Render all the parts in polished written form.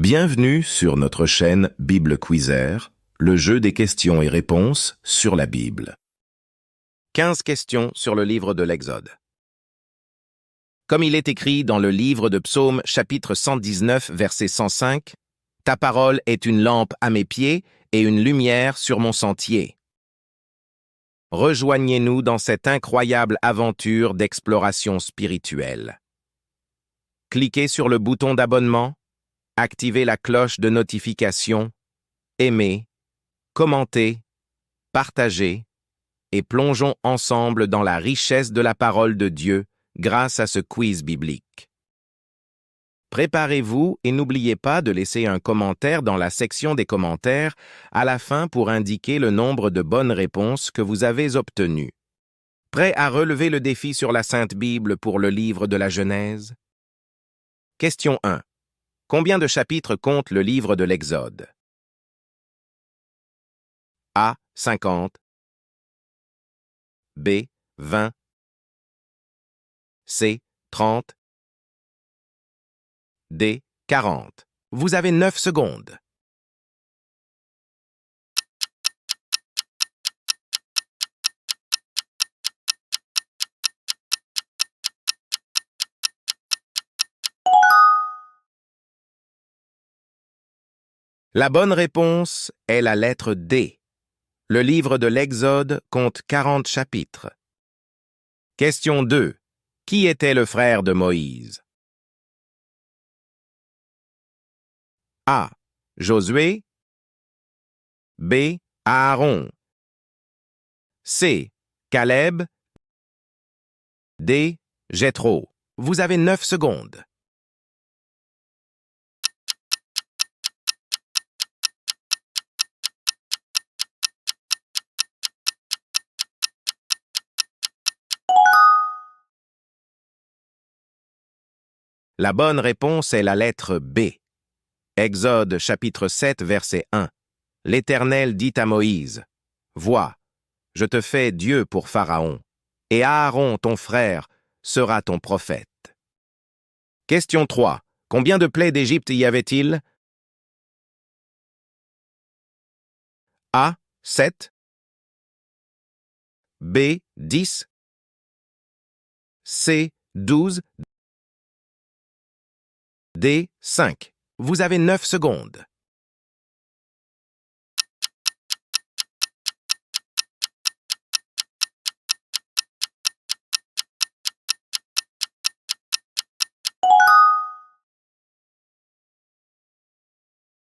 Bienvenue sur notre chaîne Bible Quizzer, le jeu des questions et réponses sur la Bible. 15 questions sur le livre de l'Exode. Comme il est écrit dans le livre de Psaume chapitre 119 verset 105, « Ta parole est une lampe à mes pieds et une lumière sur mon sentier. » Rejoignez-nous dans cette incroyable aventure d'exploration spirituelle. Cliquez sur le bouton d'abonnement, activez la cloche de notification, aimez, commentez, partagez et plongeons ensemble dans la richesse de la parole de Dieu grâce à ce quiz biblique. Préparez-vous et n'oubliez pas de laisser un commentaire dans la section des commentaires à la fin pour indiquer le nombre de bonnes réponses que vous avez obtenues. Prêt à relever le défi sur la Sainte Bible pour le livre de la Genèse? Question 1. Combien de chapitres compte le livre de l'Exode? A. 50 B. 20 C. 30 D. 40 Vous avez 9 secondes. La bonne réponse est la lettre D. Le livre de l'Exode compte 40 chapitres. Question 2. Qui était le frère de Moïse? A. Josué B. Aaron C. Caleb D. Jéthro. Vous avez 9 secondes. La bonne réponse est la lettre B. Exode chapitre 7 verset 1. L'Éternel dit à Moïse, « Vois, je te fais Dieu pour Pharaon, et Aaron, ton frère, sera ton prophète. » Question 3. Combien de plaies d'Égypte y avait-il? A. 7 B. 10 C. 12 D. 5 Vous avez 9 secondes.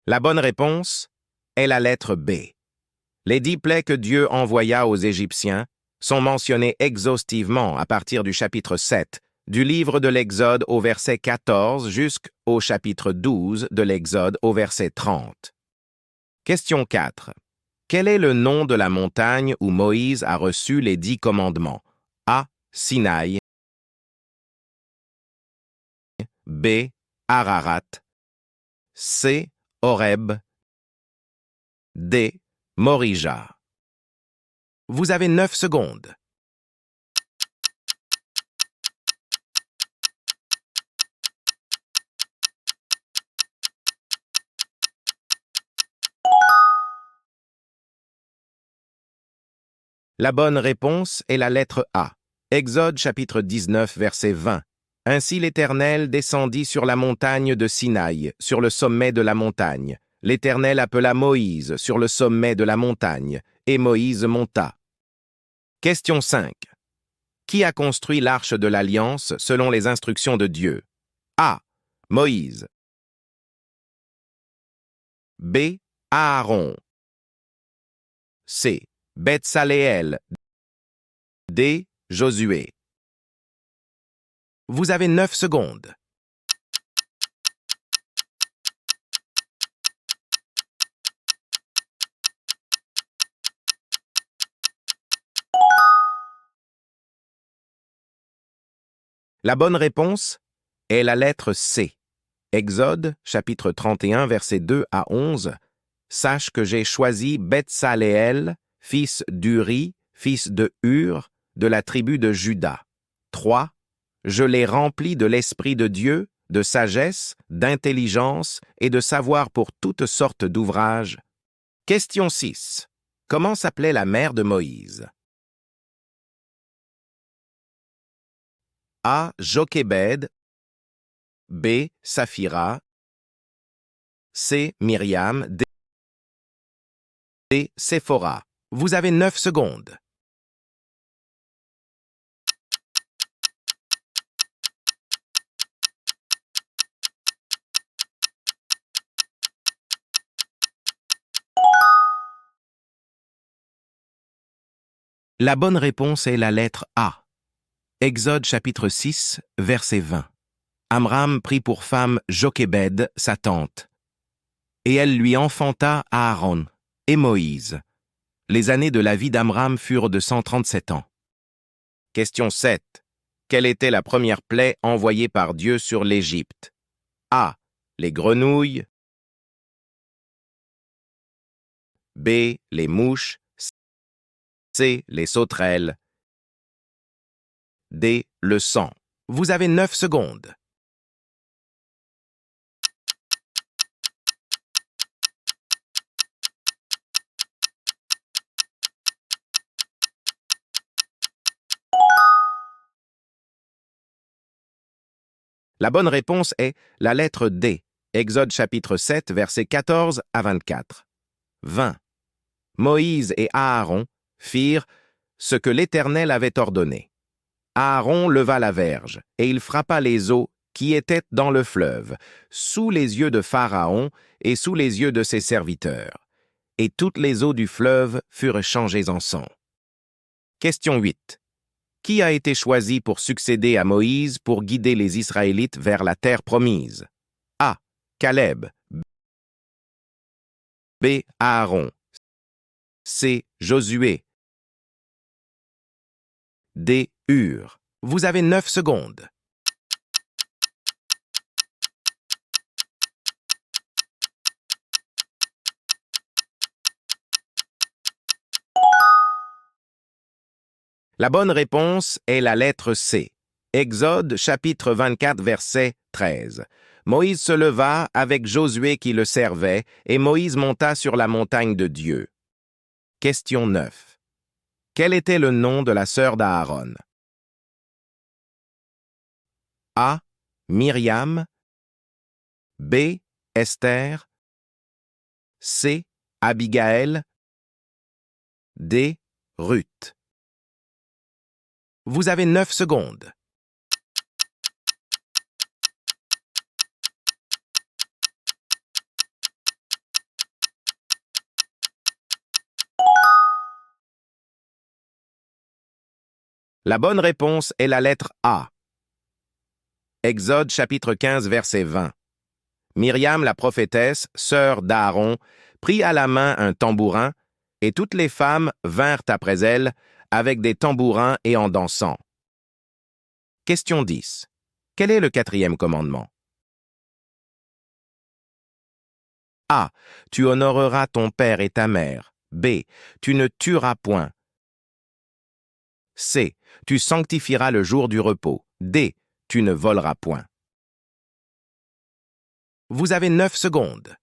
La bonne réponse est la lettre B. Les 10 plaies que Dieu envoya aux Égyptiens sont mentionnées exhaustivement à partir du chapitre 7 du livre de l'Exode au verset 14 jusqu'au chapitre 12 de l'Exode au verset 30. Question 4. Quel est le nom de la montagne où Moïse a reçu les 10 commandements? A. Sinaï B. Ararat C. Horeb D. Morija. Vous avez 9 secondes. La bonne réponse est la lettre A. Exode chapitre 19 verset 20. Ainsi l'Éternel descendit sur la montagne de Sinaï, sur le sommet de la montagne. L'Éternel appela Moïse sur le sommet de la montagne, et Moïse monta. Question 5. Qui a construit l'arche de l'Alliance selon les instructions de Dieu? A. Moïse B. Aaron C. Betsaléel D. Josué. Vous avez 9 secondes. La bonne réponse est la lettre C. Exode, chapitre 31, versets 2 à 11. Sache que j'ai choisi Betsaléel, fils d'Uri, fils de Hur, de la tribu de Juda. 3. Je l'ai rempli de l'Esprit de Dieu, de sagesse, d'intelligence et de savoir pour toutes sortes d'ouvrages. Question 6. Comment s'appelait la mère de Moïse? A. Jochébed. B. Saphira. C. Myriam. D. Séphora. Vous avez 9 secondes. La bonne réponse est la lettre A. Exode chapitre 6, verset 20. Amram prit pour femme Jochébed, sa tante, et elle lui enfanta Aaron et Moïse. Les années de la vie d'Amram furent de 137 ans. Question 7. Quelle était la première plaie envoyée par Dieu sur l'Égypte? A. Les grenouilles. B. Les mouches. C. Les sauterelles. D. Le sang. Vous avez 9 secondes. La bonne réponse est la lettre D. Exode chapitre 7, versets 14 à 24. 20. Moïse et Aaron firent ce que l'Éternel avait ordonné. Aaron leva la verge, et il frappa les eaux qui étaient dans le fleuve, sous les yeux de Pharaon et sous les yeux de ses serviteurs. Et toutes les eaux du fleuve furent changées en sang. Question 8. Qui a été choisi pour succéder à Moïse pour guider les Israélites vers la terre promise? A. Caleb. B. Aaron. C. Josué. D. Hur. Vous avez 9 secondes. La bonne réponse est la lettre C. Exode chapitre 24 verset 13. Moïse se leva avec Josué qui le servait, et Moïse monta sur la montagne de Dieu. Question 9. Quel était le nom de la sœur d'Aaron? A. Myriam. B. Esther. C. Abigaël. D. Ruth. Vous avez 9 secondes. La bonne réponse est la lettre A. Exode chapitre 15 verset 20. Myriam la prophétesse, sœur d'Aaron, prit à la main un tambourin, et toutes les femmes vinrent après elle avec des tambourins et en dansant. Question 10. Quel est le 4e commandement? A. Tu honoreras ton père et ta mère. B. Tu ne tueras point. C. Tu sanctifieras le jour du repos. D. Tu ne voleras point. Vous avez 9 secondes.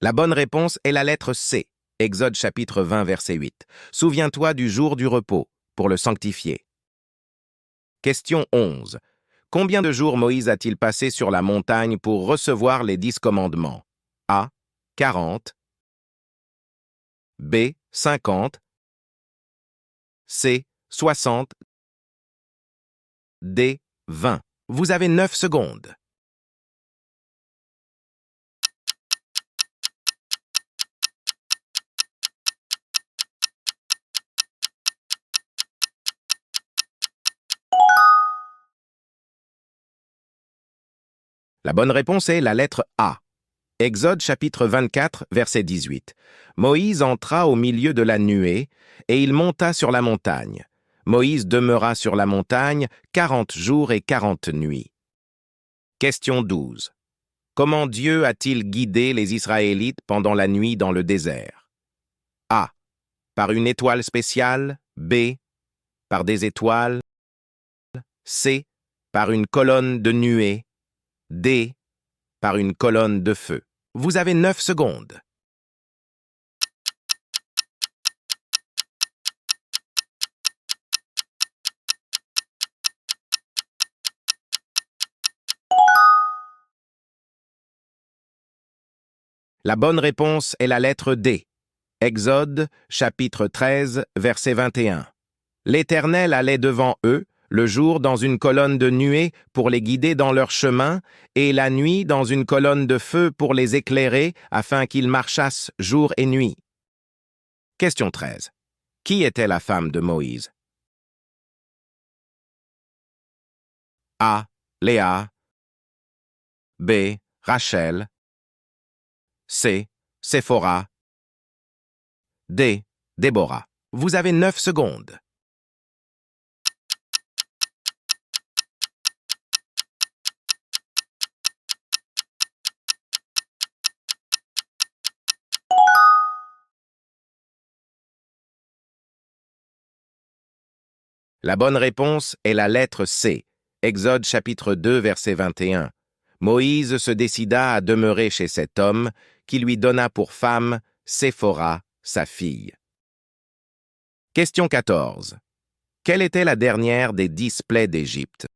La bonne réponse est la lettre C. Exode chapitre 20 verset 8. Souviens-toi du jour du repos, pour le sanctifier. Question 11. Combien de jours Moïse a-t-il passé sur la montagne pour recevoir les 10 commandements? A. 40. B. 50. C. 60. D. 20. Vous avez 9 secondes. La bonne réponse est la lettre A. Exode chapitre 24, verset 18. Moïse entra au milieu de la nuée, et il monta sur la montagne. Moïse demeura sur la montagne 40 jours et 40 nuits. Question 12. Comment Dieu a-t-il guidé les Israélites pendant la nuit dans le désert? A. Par une étoile spéciale. B. Par des étoiles. C. Par une colonne de nuée. D. Par une colonne de feu. Vous avez 9 secondes. La bonne réponse est la lettre D. Exode, chapitre 13, verset 21. L'Éternel allait devant eux, le jour dans une colonne de nuée pour les guider dans leur chemin, et la nuit dans une colonne de feu pour les éclairer, afin qu'ils marchassent jour et nuit. Question 13. Qui était la femme de Moïse? A. Léa. B. Rachel. C. Séphora. D. Déborah. Vous avez 9 secondes. La bonne réponse est la lettre C. Exode chapitre 2, verset 21. Moïse se décida à demeurer chez cet homme qui lui donna pour femme Séphora, sa fille. Question 14. Quelle était la dernière des 10 plaies d'Égypte?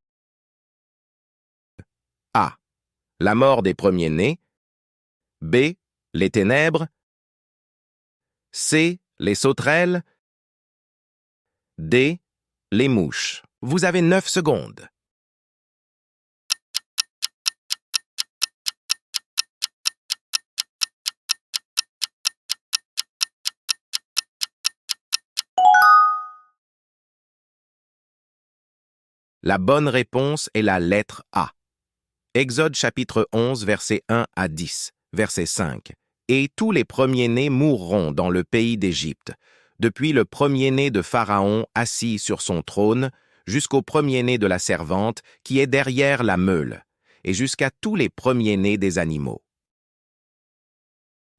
A. La mort des premiers-nés. B. Les ténèbres. C. Les sauterelles. D. Les mouches. Vous avez 9 secondes. La bonne réponse est la lettre A. Exode chapitre 11, versets 1 à 10, verset 5. Et tous les premiers-nés mourront dans le pays d'Égypte, depuis le premier-né de Pharaon assis sur son trône, jusqu'au premier-né de la servante qui est derrière la meule, et jusqu'à tous les premiers-nés des animaux.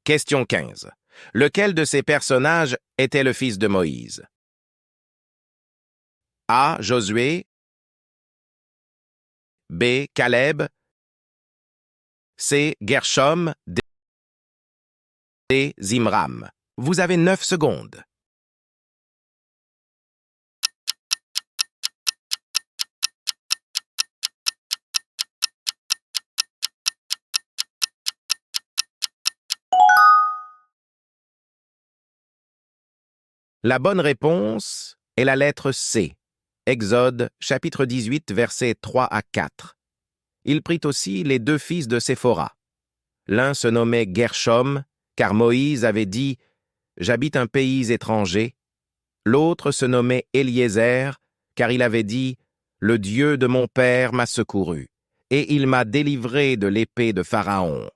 Question 15. Lequel de ces personnages était le fils de Moïse? A. Josué. B. Caleb. C. Gershom. D. Zimram. Vous avez 9 secondes. La bonne réponse est la lettre C. Exode, chapitre 18, versets 3 à 4. Il prit aussi les 2 fils de Séphora. L'un se nommait Gershom, car Moïse avait dit « J'habite un pays étranger ». L'autre se nommait Éliézer, car il avait dit « Le Dieu de mon père m'a secouru, et il m'a délivré de l'épée de Pharaon,